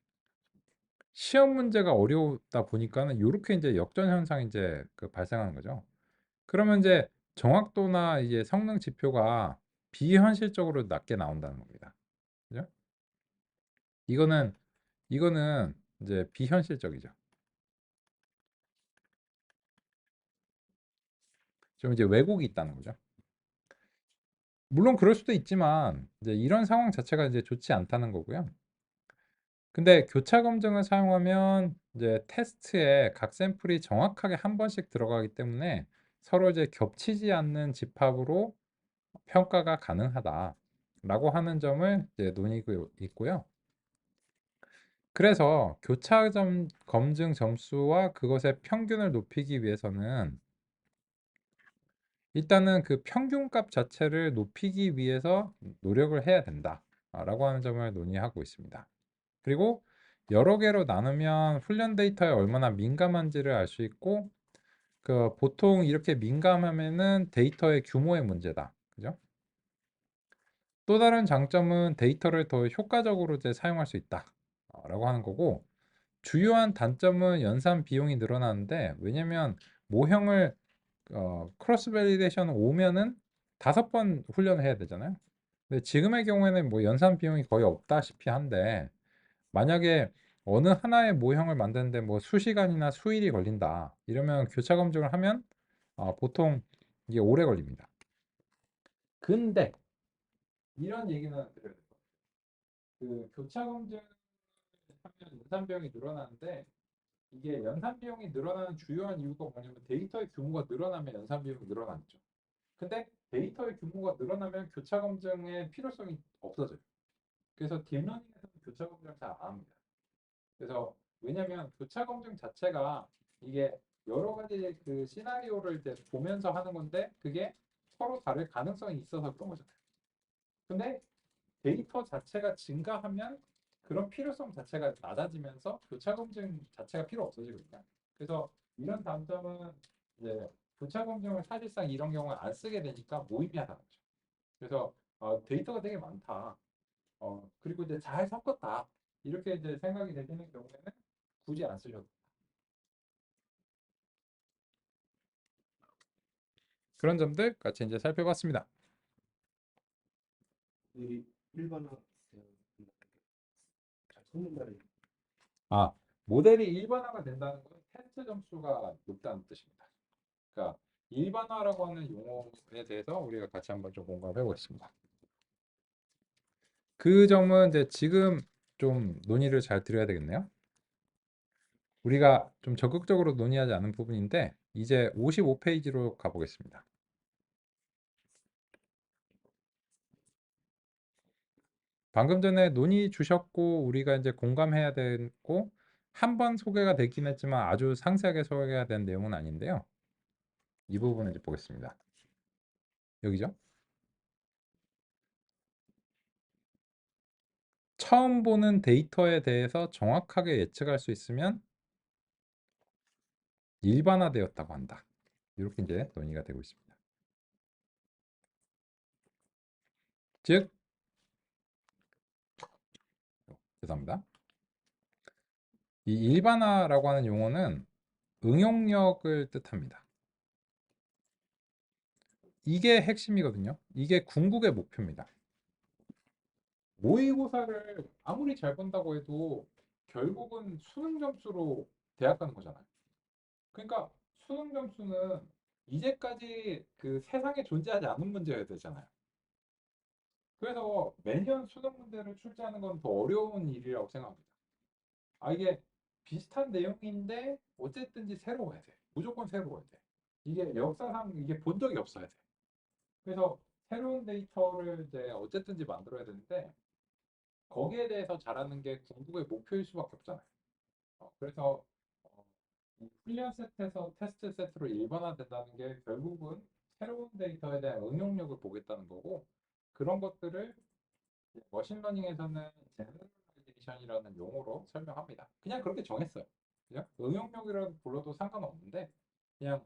시험 문제가 어려우다 보니까는 요렇게 이제 역전 현상이 이제 그 발생하는 거죠. 그러면 이제 정확도나 이제 성능 지표가 비현실적으로 낮게 나온다는 겁니다. 그죠? 이거는 이거는 이제 비현실적이죠. 좀 이제 왜곡이 있다는 거죠. 물론 그럴 수도 있지만 이제 이런 상황 자체가 이제 좋지 않다는 거고요. 근데 교차 검증을 사용하면 이제 테스트에 각 샘플이 정확하게 한 번씩 들어가기 때문에 서로 이제 겹치지 않는 집합으로 평가가 가능하다라고 하는 점을 이제 논의고 있고요. 그래서 교차 검증 점수와 그것의 평균을 높이기 위해서는 일단은 그 평균값 자체를 높이기 위해서 노력을 해야 된다라고 하는 점을 논의하고 있습니다. 그리고 여러 개로 나누면 훈련 데이터에 얼마나 민감한지를 알 수 있고 그 보통 이렇게 민감하면은 데이터의 규모의 문제다. 그죠? 또 다른 장점은 데이터를 더 효과적으로 이제 사용할 수 있다. 라고 하는 거고 주요한 단점은 연산 비용이 늘어나는데 왜냐면 모형을 크로스 밸리데이션 오면은 5번 훈련을 해야 되잖아요. 근데 지금의 경우에는 뭐 연산 비용이 거의 없다시피 한데 만약에 어느 하나의 모형을 만드는데 뭐 수시간이나 수일이 걸린다. 이러면 교차 검증을 하면 보통 이게 오래 걸립니다. 근데 이런 얘기는 드려야 돼요. 그 교차 검증을 하면 연산 비용이 늘어나는데 이게 연산 비용이 늘어나는 주요한 이유가 뭐냐면 데이터의 규모가 늘어나면 연산 비용이 늘어나죠. 근데 데이터의 규모가 늘어나면 교차 검증의 필요성이 없어져요. 그래서 딥러닝에서는 교차 검증을 잘 안 합니다. 그래서 왜냐면 교차 검증 자체가 이게 여러 가지 그 시나리오를 이제 보면서 하는 건데 그게 서로 다를 가능성이 있어서 그런 거잖아요. 근데 데이터 자체가 증가하면 그런 필요성 자체가 낮아지면서 교차 검증 자체가 필요 없어지거든요. 그래서 이런 단점은 이제 교차 검증을 사실상 이런 경우에 안 쓰게 되니까 무의미하다는 거죠. 그래서 데이터가 되게 많다. 그리고 이제 잘 섞었다. 이렇게 이제 생각이 되시는 경우에는 굳이 안 쓰셔도 돼요. 그런 점들 같이 이제 살펴봤습니다. 이 일반화 잘 섞는다는 아, 모델이 일반화가 된다는 건 테스트 점수가 높다는 뜻입니다. 그러니까 일반화라고 하는 용어에 대해서 우리가 같이 한번 좀 공부해 보겠습니다. 그 점은 이제 지금 좀 논의를 잘 드려야 되겠네요. 우리가 좀 적극적으로 논의하지 않은 부분인데 이제 55페이지로 가보겠습니다. 방금 전에 논의 주셨고 우리가 이제 공감해야 되고 한 번 소개가 되긴 했지만 아주 상세하게 소개가 된 내용은 아닌데요. 이 부분을 이제 보겠습니다. 여기죠. 처음 보는 데이터에 대해서 정확하게 예측할 수 있으면 일반화되었다고 한다. 이렇게 이제 논의가 되고 있습니다. 즉, 죄송합니다. 이 일반화라고 하는 용어는 응용력을 뜻합니다. 이게 핵심이거든요. 이게 궁극의 목표입니다. 모의고사를 아무리 잘 본다고 해도 결국은 수능 점수로 대학 가는 거잖아요. 그러니까 수능 점수는 이제까지 그 세상에 존재하지 않은 문제여야 되잖아요. 그래서 매년 수능 문제를 출제하는 건 더 어려운 일이라고 생각합니다. 이게 비슷한 내용인데 어쨌든지 새로워야 돼. 무조건 새로워야 돼. 이게 역사상 이게 본 적이 없어야 돼. 그래서 새로운 데이터를 이제 어쨌든지 만들어야 되는데 거기에 대해서 잘하는 게 궁극의 목표일 수밖에 없잖아요. 그래서 이 훈련 세트에서 테스트 세트로 일반화된다는 게 결국은 새로운 데이터에 대한 응용력을 보겠다는 거고 그런 것들을 머신러닝에서는 제너럴라이제이션이라는 용어로 설명합니다. 그냥 그렇게 정했어요. 그냥 응용력이라고 불러도 상관없는데 그냥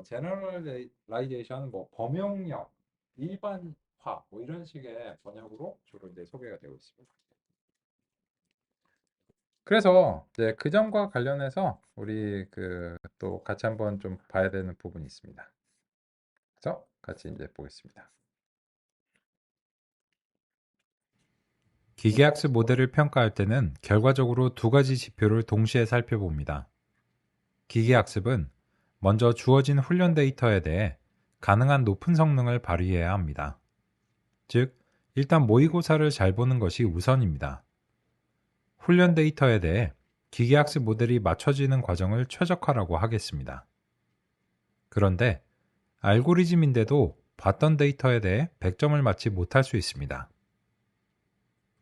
제너럴라이제이션 뭐 범용력, 일반화 뭐 이런 식의 번역으로 주로 이제 소개가 되고 있습니다. 그래서 이제 그 점과 관련해서 우리 그 또 같이 한번 좀 봐야 되는 부분이 있습니다. 그래서 같이 이제 보겠습니다. 기계학습 모델을 평가할 때는 결과적으로 두 가지 지표를 동시에 살펴봅니다. 기계학습은 먼저 주어진 훈련 데이터에 대해 가능한 높은 성능을 발휘해야 합니다. 즉, 일단 모의고사를 잘 보는 것이 우선입니다. 훈련 데이터에 대해 기계학습 모델이 맞춰지는 과정을 최적화라고 하겠습니다. 그런데 알고리즘인데도 봤던 데이터에 대해 100점을 맞지 못할 수 있습니다.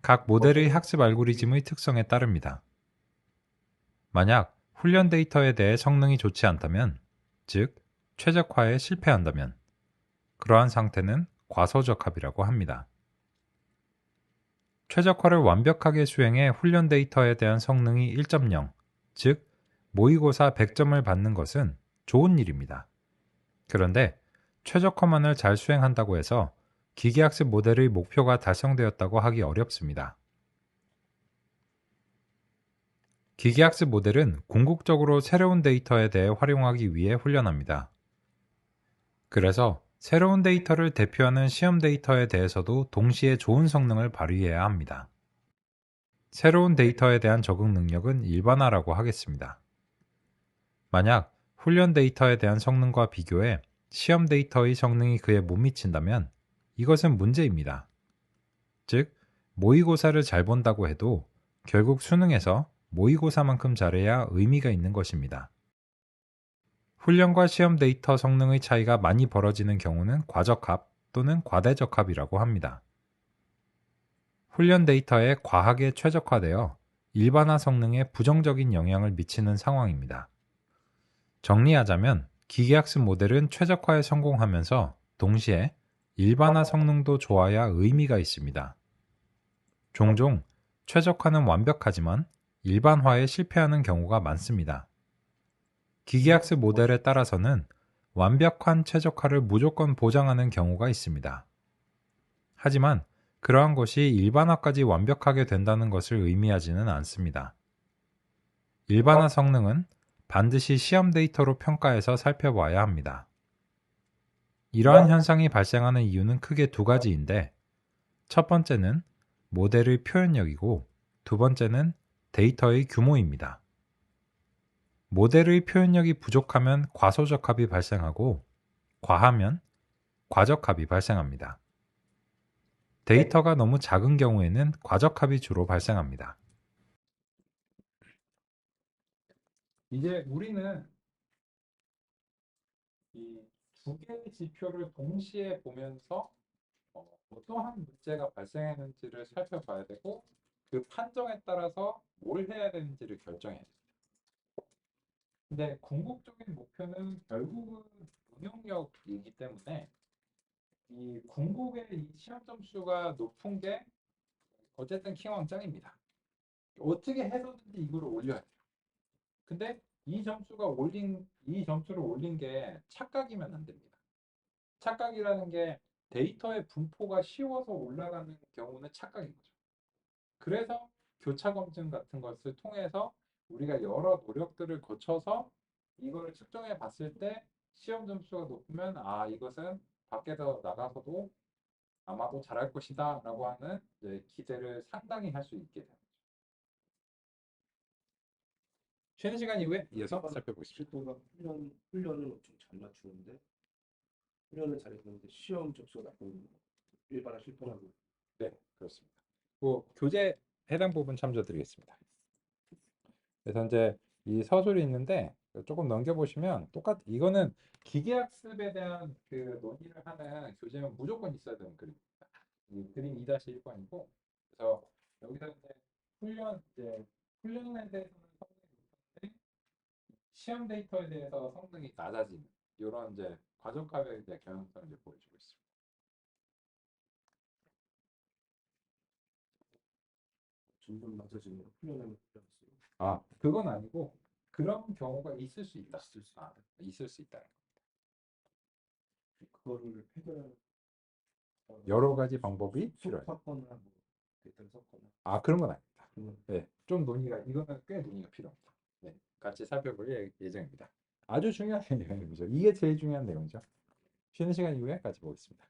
각 모델의 학습 알고리즘의 특성에 따릅니다. 만약 훈련 데이터에 대해 성능이 좋지 않다면, 즉 최적화에 실패한다면 그러한 상태는 과소적합이라고 합니다. 최적화를 완벽하게 수행해 훈련 데이터에 대한 성능이 1.0, 즉 모의고사 100점을 받는 것은 좋은 일입니다. 그런데 최적화만을 잘 수행한다고 해서 기계학습 모델의 목표가 달성되었다고 하기 어렵습니다. 기계학습 모델은 궁극적으로 새로운 데이터에 대해 활용하기 위해 훈련합니다. 그래서 새로운 데이터를 대표하는 시험 데이터에 대해서도 동시에 좋은 성능을 발휘해야 합니다. 새로운 데이터에 대한 적응 능력은 일반화라고 하겠습니다. 만약 훈련 데이터에 대한 성능과 비교해 시험 데이터의 성능이 그에 못 미친다면 이것은 문제입니다. 즉, 모의고사를 잘 본다고 해도 결국 수능에서 모의고사만큼 잘해야 의미가 있는 것입니다. 훈련과 시험 데이터 성능의 차이가 많이 벌어지는 경우는 과적합 또는 과대적합이라고 합니다. 훈련 데이터에 과하게 최적화되어 일반화 성능에 부정적인 영향을 미치는 상황입니다. 정리하자면 기계학습 모델은 최적화에 성공하면서 동시에 일반화 성능도 좋아야 의미가 있습니다. 종종 최적화는 완벽하지만 일반화에 실패하는 경우가 많습니다. 기계학습 모델에 따라서는 완벽한 최적화를 무조건 보장하는 경우가 있습니다. 하지만 그러한 것이 일반화까지 완벽하게 된다는 것을 의미하지는 않습니다. 일반화 성능은 반드시 시험 데이터로 평가해서 살펴봐야 합니다. 이러한 현상이 발생하는 이유는 크게 두 가지인데, 첫 번째는 모델의 표현력이고 두 번째는 데이터의 규모입니다. 모델의 표현력이 부족하면 과소적합이 발생하고 과하면 과적합이 발생합니다. 데이터가 너무 작은 경우에는 과적합이 주로 발생합니다. 이제 우리는 이 두 개의 지표를 동시에 보면서 어떠한 문제가 발생했는지를 살펴봐야 되고 그 판정에 따라서 뭘 해야 되는지를 결정해야 돼요. 근데 궁극적인 목표는 결국은 응용력이기 때문에 이 궁극의 이 시험 점수가 높은 게 어쨌든 킹왕짱입니다. 어떻게 해서든지 이걸 올려야 돼요. 근데 이 점수를 올린 게 착각이면 안 됩니다. 착각이라는 게 데이터의 분포가 쉬워서 올라가는 경우는 착각인 거죠. 그래서 교차 검증 같은 것을 통해서 우리가 여러 노력들을 거쳐서 이거를 측정해 봤을 때 시험 점수가 높으면 아 이것은 밖에서 나가서도 아마도 잘할 것이다 라고 하는 이제 기대를 상당히 할 수 있게 됩니다. 쉬는 시간 이후에 이어서 살펴보겠습니다. 실도가 훈련은 엄청 잘 맞추는데 훈련을 잘했는데 시험 접수가 나쁜 일반화 실패하고. 네, 그렇습니다. 교재 해당 부분 참조드리겠습니다. 그래서 이제 이 서술이 있는데 조금 넘겨보시면 이거는 기계학습에 대한 그 논의를 하는 교재는 무조건 있어야 되는 그림입니다. 이 그림 2-1번이고 그래서 여기서 이제 훈련에 대해서는 성능이 높은데 시험 데이터에 대해서 성능이 낮아지는 이런 이제 과적합에 대한 경향성을 이제 보여주고 있습니다. 점점 낮아지는 훈련하면 훈련했어요. 아, 그건 아니고 그런 경우가 있을 수 있다. 있을 수 있다. 있을 수 있다. 그거를 해결하는 여러 가지 방법이 필요해요. 섞거나 뭐 데이터를 섞거나. 아, 그런 건 아닙니다. 네, 좀 논의가 이거는 꽤 논의가 필요합니다. 네, 같이 살펴볼 예정입니다. 아주 중요한 내용이죠. 이게 제일 중요한 내용이죠. 쉬는 시간 이후에 같이 보겠습니다.